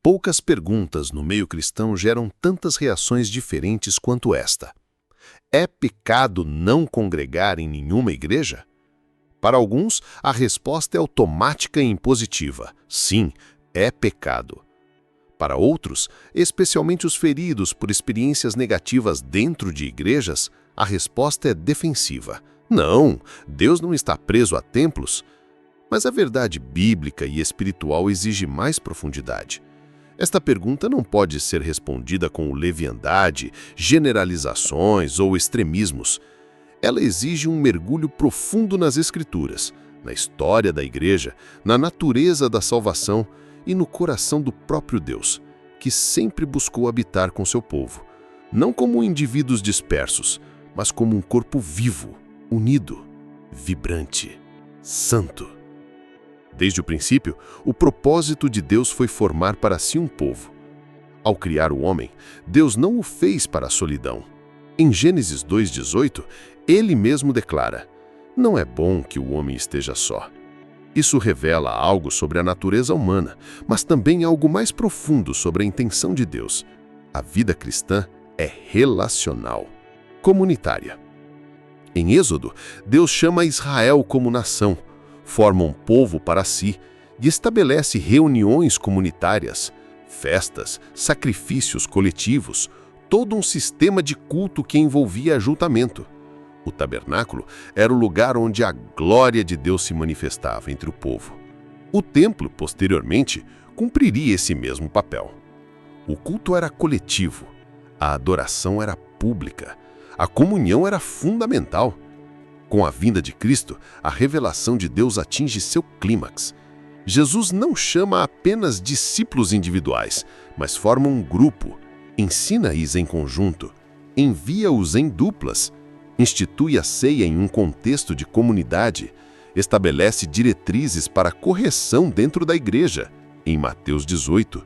Poucas perguntas no meio cristão geram tantas reações diferentes quanto esta. É pecado não congregar em nenhuma igreja? Para alguns, a resposta é automática e impositiva. Sim, é pecado. Para outros, especialmente os feridos por experiências negativas dentro de igrejas, a resposta é defensiva. Não, Deus não está preso a templos. Mas a verdade bíblica e espiritual exige mais profundidade. Esta pergunta não pode ser respondida com leviandade, generalizações ou extremismos. Ela exige um mergulho profundo nas Escrituras, na história da Igreja, na natureza da salvação e no coração do próprio Deus, que sempre buscou habitar com seu povo, não como indivíduos dispersos, mas como um corpo vivo, unido, vibrante, santo. Desde o princípio, o propósito de Deus foi formar para si um povo. Ao criar o homem, Deus não o fez para a solidão. Em Gênesis 2:18, ele mesmo declara: "Não é bom que o homem esteja só." Isso revela algo sobre a natureza humana, mas também algo mais profundo sobre a intenção de Deus. A vida cristã é relacional, comunitária. Em Êxodo, Deus chama Israel como nação, forma um povo para si e estabelece reuniões comunitárias, festas, sacrifícios coletivos, todo um sistema de culto que envolvia ajuntamento. O tabernáculo era o lugar onde a glória de Deus se manifestava entre o povo. O templo, posteriormente, cumpriria esse mesmo papel. O culto era coletivo, a adoração era pública, a comunhão era fundamental. Com a vinda de Cristo, a revelação de Deus atinge seu clímax. Jesus não chama apenas discípulos individuais, mas forma um grupo, ensina-os em conjunto, envia-os em duplas, institui a ceia em um contexto de comunidade, estabelece diretrizes para correção dentro da igreja, em Mateus 18,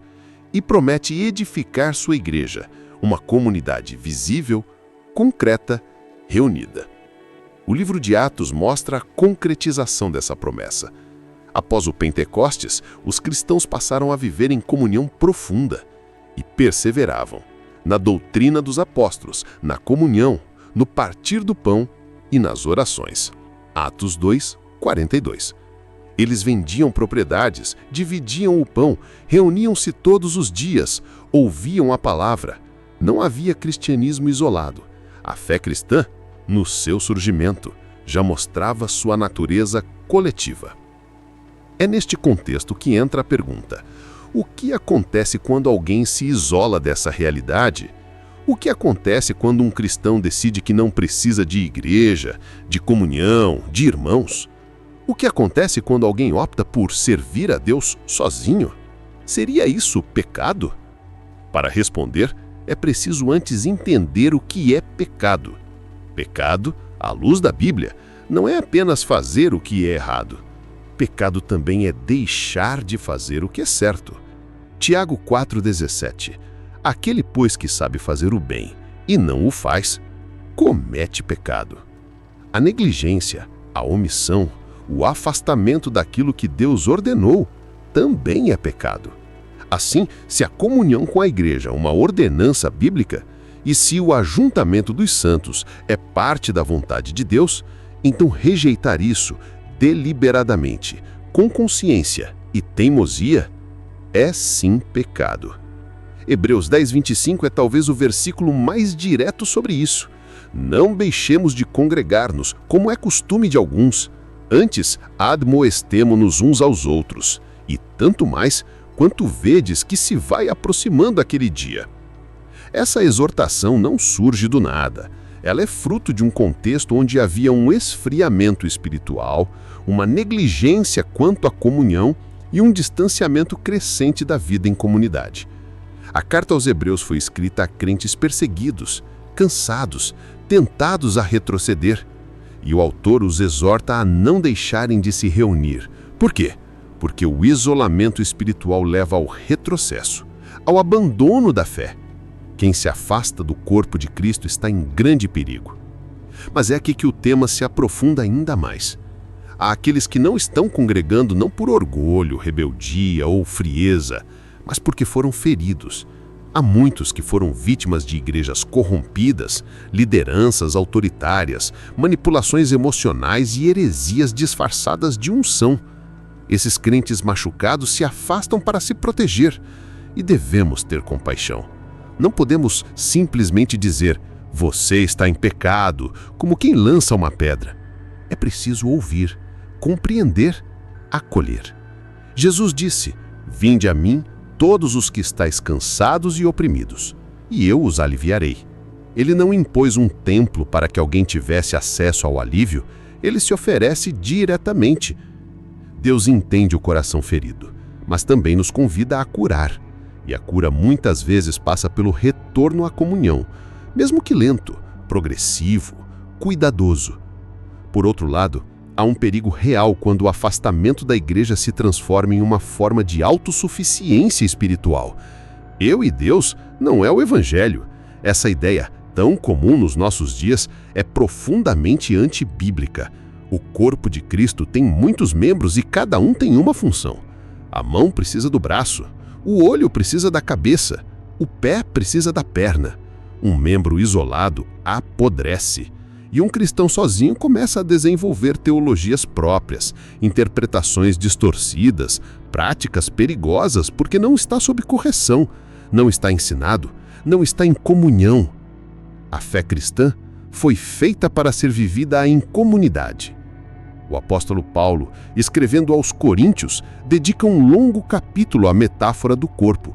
e promete edificar sua igreja, uma comunidade visível, concreta, reunida. O livro de Atos mostra a concretização dessa promessa. Após o Pentecostes, os cristãos passaram a viver em comunhão profunda e perseveravam na doutrina dos apóstolos, na comunhão, no partir do pão e nas orações. Atos 2:42. Eles vendiam propriedades, dividiam o pão, reuniam-se todos os dias, ouviam a palavra. Não havia cristianismo isolado. A fé cristã, no seu surgimento, já mostrava sua natureza coletiva. É neste contexto que entra a pergunta: o que acontece quando alguém se isola dessa realidade? O que acontece quando um cristão decide que não precisa de igreja, de comunhão, de irmãos? O que acontece quando alguém opta por servir a Deus sozinho? Seria isso pecado? Para responder, é preciso antes entender o que é pecado. Pecado, à luz da Bíblia, não é apenas fazer o que é errado. Pecado também é deixar de fazer o que é certo. Tiago 4,17. Aquele, pois, que sabe fazer o bem e não o faz, comete pecado. A negligência, a omissão, o afastamento daquilo que Deus ordenou também é pecado. Assim, se a comunhão com a igreja é uma ordenança bíblica, e se o ajuntamento dos santos é parte da vontade de Deus, então rejeitar isso deliberadamente, com consciência e teimosia, é sim pecado. Hebreus 10:25 é talvez o versículo mais direto sobre isso. Não deixemos de congregar-nos, como é costume de alguns. Antes, admoestemo-nos uns aos outros, e tanto mais quanto vedes que se vai aproximando aquele dia. Essa exortação não surge do nada. Ela é fruto de um contexto onde havia um esfriamento espiritual, uma negligência quanto à comunhão e um distanciamento crescente da vida em comunidade. A carta aos Hebreus foi escrita a crentes perseguidos, cansados, tentados a retroceder. E o autor os exorta a não deixarem de se reunir. Por quê? Porque o isolamento espiritual leva ao retrocesso, ao abandono da fé. Quem se afasta do corpo de Cristo está em grande perigo. Mas é aqui que o tema se aprofunda ainda mais. Há aqueles que não estão congregando não por orgulho, rebeldia ou frieza, mas porque foram feridos. Há muitos que foram vítimas de igrejas corrompidas, lideranças autoritárias, manipulações emocionais e heresias disfarçadas de unção. Esses crentes machucados se afastam para se proteger e devemos ter compaixão. Não podemos simplesmente dizer, você está em pecado, como quem lança uma pedra. É preciso ouvir, compreender, acolher. Jesus disse, vinde a mim, todos os que estáis cansados e oprimidos, e eu os aliviarei. Ele não impôs um templo para que alguém tivesse acesso ao alívio, ele se oferece diretamente. Deus entende o coração ferido, mas também nos convida a curar. E a cura muitas vezes passa pelo retorno à comunhão, mesmo que lento, progressivo, cuidadoso. Por outro lado, há um perigo real quando o afastamento da igreja se transforma em uma forma de autossuficiência espiritual. Eu e Deus não é o evangelho. Essa ideia, tão comum nos nossos dias, é profundamente antibíblica. O corpo de Cristo tem muitos membros e cada um tem uma função. A mão precisa do braço, o olho precisa da cabeça, o pé precisa da perna. Um membro isolado apodrece. E um cristão sozinho começa a desenvolver teologias próprias, interpretações distorcidas, práticas perigosas porque não está sob correção, não está ensinado, não está em comunhão. A fé cristã foi feita para ser vivida em comunidade. O apóstolo Paulo, escrevendo aos Coríntios, dedica um longo capítulo à metáfora do corpo.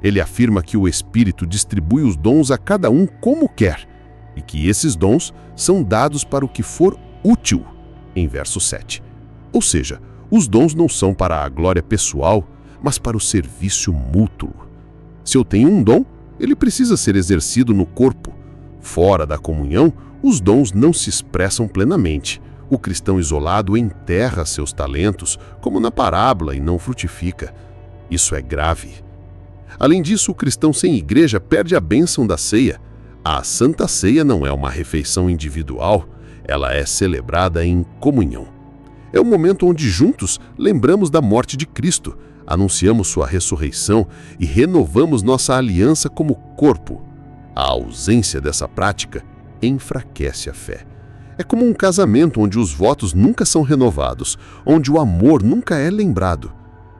Ele afirma que o Espírito distribui os dons a cada um como quer, e que esses dons são dados para o que for útil, em verso 7. Ou seja, os dons não são para a glória pessoal, mas para o serviço mútuo. Se eu tenho um dom, ele precisa ser exercido no corpo. Fora da comunhão, os dons não se expressam plenamente. O cristão isolado enterra seus talentos, como na parábola, e não frutifica. Isso é grave. Além disso, o cristão sem igreja perde a bênção da ceia. A Santa Ceia não é uma refeição individual, ela é celebrada em comunhão. É o momento onde juntos lembramos da morte de Cristo, anunciamos sua ressurreição e renovamos nossa aliança como corpo. A ausência dessa prática enfraquece a fé. É como um casamento onde os votos nunca são renovados, onde o amor nunca é lembrado.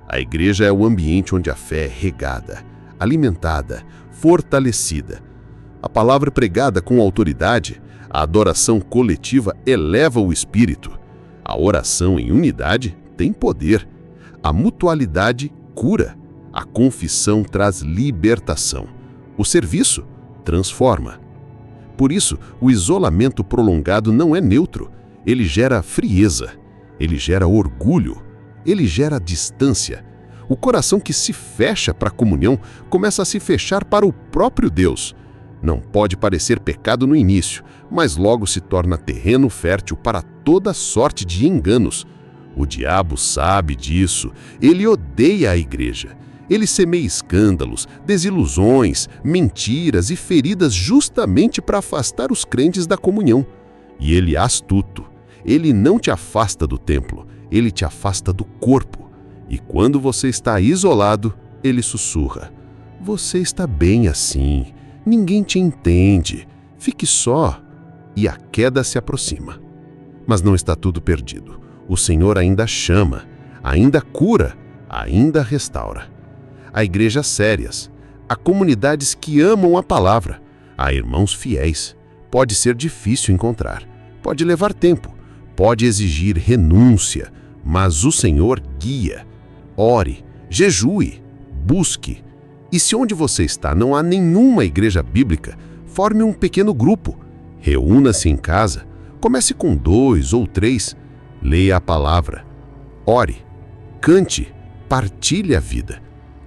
A igreja é o ambiente onde a fé é regada, alimentada, fortalecida. A palavra pregada com autoridade, a adoração coletiva eleva o espírito. A oração em unidade tem poder. A mutualidade cura. A confissão traz libertação. O serviço transforma. Por isso, o isolamento prolongado não é neutro. Ele gera frieza. Ele gera orgulho. Ele gera distância. O coração que se fecha para a comunhão começa a se fechar para o próprio Deus. Não pode parecer pecado no início, mas logo se torna terreno fértil para toda sorte de enganos. O diabo sabe disso. Ele odeia a igreja. Ele semeia escândalos, desilusões, mentiras e feridas justamente para afastar os crentes da comunhão. E ele é astuto. Ele não te afasta do templo, ele te afasta do corpo. E quando você está isolado, ele sussurra: você está bem assim. Ninguém te entende. Fique só. E a queda se aproxima. Mas não está tudo perdido. O Senhor ainda chama, ainda cura, ainda restaura. Há igrejas sérias, há comunidades que amam a palavra, há irmãos fiéis. Pode ser difícil encontrar, pode levar tempo, pode exigir renúncia, mas o Senhor guia. Ore, jejue, busque. E se onde você está não há nenhuma igreja bíblica, forme um pequeno grupo. Reúna-se em casa. Comece com 2 ou 3. Leia a palavra. Ore. Cante. Partilhe a vida.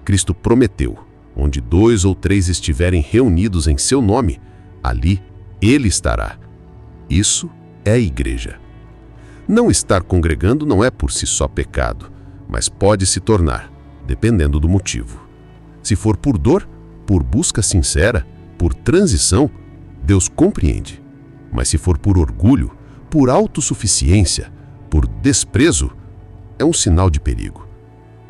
Cristo prometeu, onde 2 ou 3 estiverem reunidos em seu nome, ali Ele estará. Isso é a igreja. Não estar congregando não é por si só pecado, mas pode se tornar, dependendo do motivo. Se for por dor, por busca sincera, por transição, Deus compreende. Mas se for por orgulho, por autossuficiência, por desprezo, é um sinal de perigo.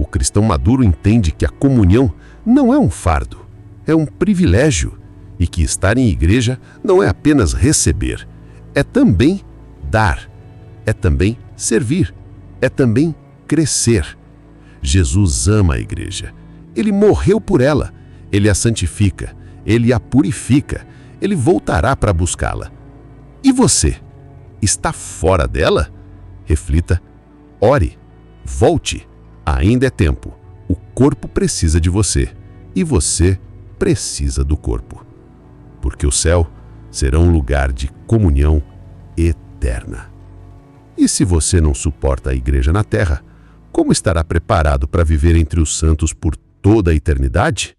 O cristão maduro entende que a comunhão não é um fardo, é um privilégio, e que estar em igreja não é apenas receber, é também dar, é também servir, é também crescer. Jesus ama a igreja. Ele morreu por ela, ele a santifica, ele a purifica, ele voltará para buscá-la. E você? Está fora dela? Reflita, ore, volte. Ainda é tempo. O corpo precisa de você e você precisa do corpo. Porque o céu será um lugar de comunhão eterna. E se você não suporta a igreja na terra, como estará preparado para viver entre os santos por toda a eternidade?